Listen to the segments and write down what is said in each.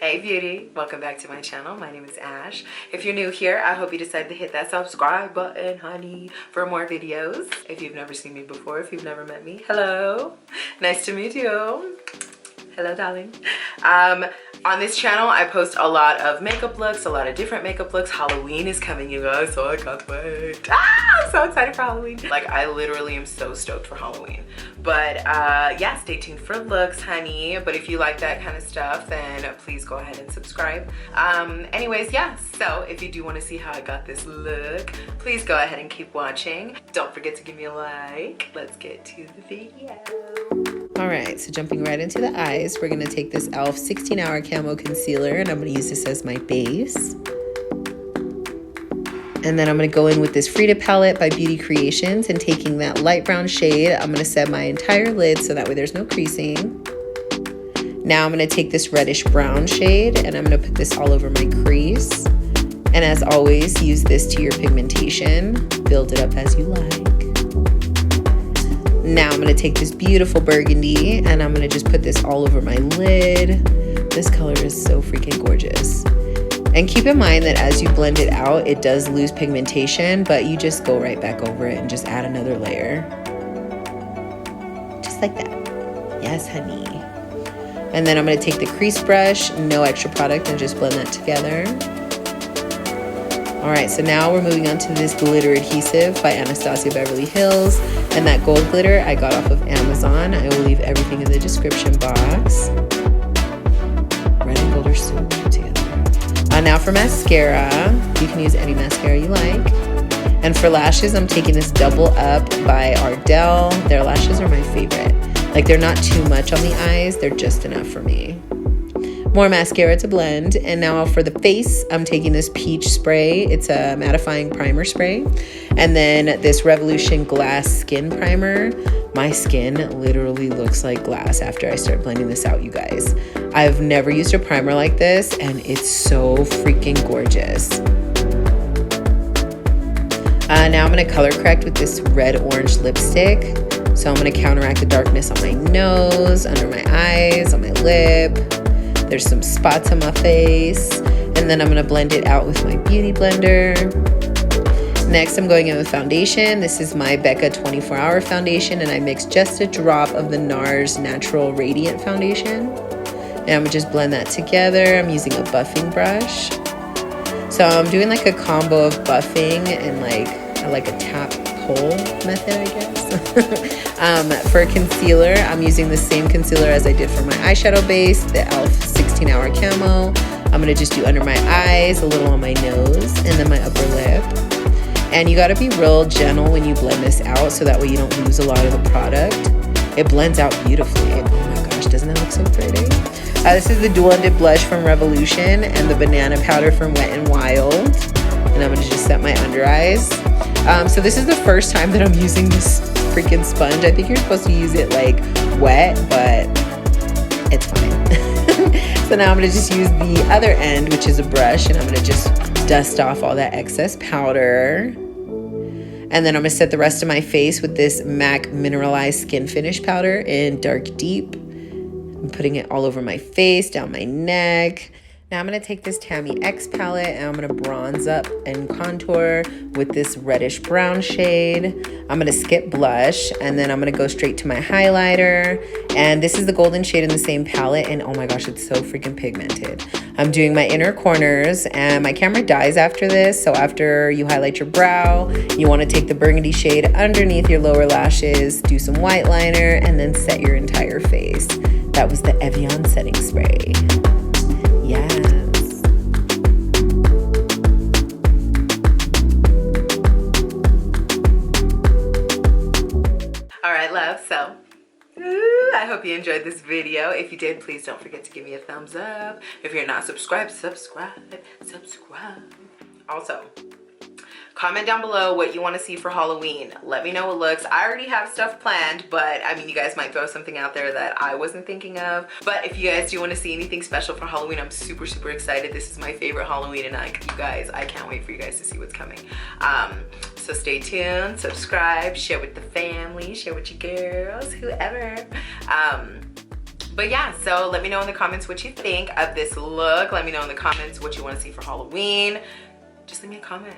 Hey beauty, welcome back to my channel. My name is Ash. If you're new here, I hope you decided to hit that subscribe button, honey, for more videos. If you've never seen me before, if you've never met me, hello. Nice to meet you. Hello, darling. On this channel, I post a lot of makeup looks, a lot of different makeup looks. Halloween is coming, you guys, so I can't wait. I'm so excited for Halloween. Like, I literally am so stoked for Halloween. But yeah, stay tuned for looks, honey. But if you like that kind of stuff, then please go ahead and subscribe. Anyways, yeah, so if you do want to see how I got this look, please go ahead and keep watching. Don't forget to give me a like. Let's get to the video. Alright, so jumping right into the eyes, we're going to take this e.l.f. 16-hour Camo Concealer, and I'm going to use this as my base. And then I'm going to go in with this FRIDA palette by Beauty Creations, and taking that light brown shade, I'm going to set my entire lid so that way there's no creasing. Now I'm going to take this reddish brown shade, and I'm going to put this all over my crease. And as always, use this to your pigmentation. Build it up as you like. Now I'm going to take this beautiful burgundy and I'm going to just put this all over my lid. This color is so freaking gorgeous. And keep in mind that as you blend it out, it does lose pigmentation, but you just go right back over it and just add another layer. Just like that. Yes, honey. And then I'm going to take the crease brush, no extra product, and just blend that together. Alright, so now we're moving on to this glitter adhesive by Anastasia Beverly Hills. And that gold glitter I got off of Amazon. I will leave everything in the description box. Red and gold are so cute together. Now for mascara, you can use any mascara you like. And for lashes, I'm taking this Double Up by Ardell. Their lashes are my favorite. Like, they're not too much on the eyes, they're just enough for me. More mascara to blend. And now for the face, I'm taking this peach spray. It's a mattifying primer spray. And then this Revolution Glass Skin Primer. My skin literally looks like glass after I start blending this out, you guys. I've never used a primer like this, and it's so freaking gorgeous. Now I'm going to color correct with this red-orange lipstick. So I'm going to counteract the darkness on my nose, under my eyes, on my lip. There's some spots on my face. And then I'm going to blend it out with my beauty blender. Next, I'm going in with foundation. This is my Becca 24-hour foundation, and I mixed just a drop of the NARS Natural Radiant Foundation. And I'm going to just blend that together. I'm using a buffing brush. So I'm doing like a combo of buffing and like a tap pull method, I guess. For concealer, I'm using the same concealer as I did for my eyeshadow base, the e.l.f. 16-hour Camo. I'm going to just do under my eyes, a little on my nose, and then my upper lip. And you got to be real gentle when you blend this out so that way you don't lose a lot of the product. It blends out beautifully. Oh my gosh, doesn't that look so pretty? This is the Dual Ended Blush from Revolution and the Banana Powder from Wet n Wild. And I'm going to just set my under eyes. So this is the first time that I'm using this freaking sponge. I think you're supposed to use it like wet, but it's fine. So now I'm going to just use the other end, which is a brush, and I'm going to just dust off all that excess powder. And then I'm going to set the rest of my face with this MAC Mineralized Skin Finish Powder in Dark Deep. I'm putting it all over my face, down my neck. Now I'm going to take this Tammi X palette and I'm going to bronze up and contour with this reddish brown shade. I'm going to skip blush and then I'm going to go straight to my highlighter. And this is the golden shade in the same palette, and oh my gosh, it's so freaking pigmented. I'm doing my inner corners, and my camera dies after this. So after you highlight your brow, you want to take the burgundy shade underneath your lower lashes, do some white liner, and then set your entire face. That was the Evian setting spray. Yes. All right, love, so I hope you enjoyed this video. If you did, please don't forget to give me a thumbs up. If you're not subscribed, subscribe. Also, comment down below what you want to see for Halloween. Let me know what looks. I already have stuff planned, but I mean, you guys might throw something out there that I wasn't thinking of. But if you guys do want to see anything special for Halloween, I'm super, super excited. This is my favorite Halloween, and I can't wait for you guys to see what's coming. So stay tuned, subscribe, share with the family, share with your girls, whoever. But yeah, so let me know in the comments what you think of this look. Let me know in the comments what you want to see for Halloween. Just leave me a comment.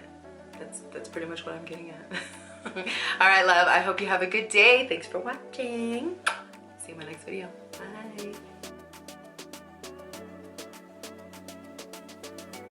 That's pretty much what I'm getting at. All right, love, I hope you have a good day. Thanks for watching. See you in my next video. Bye.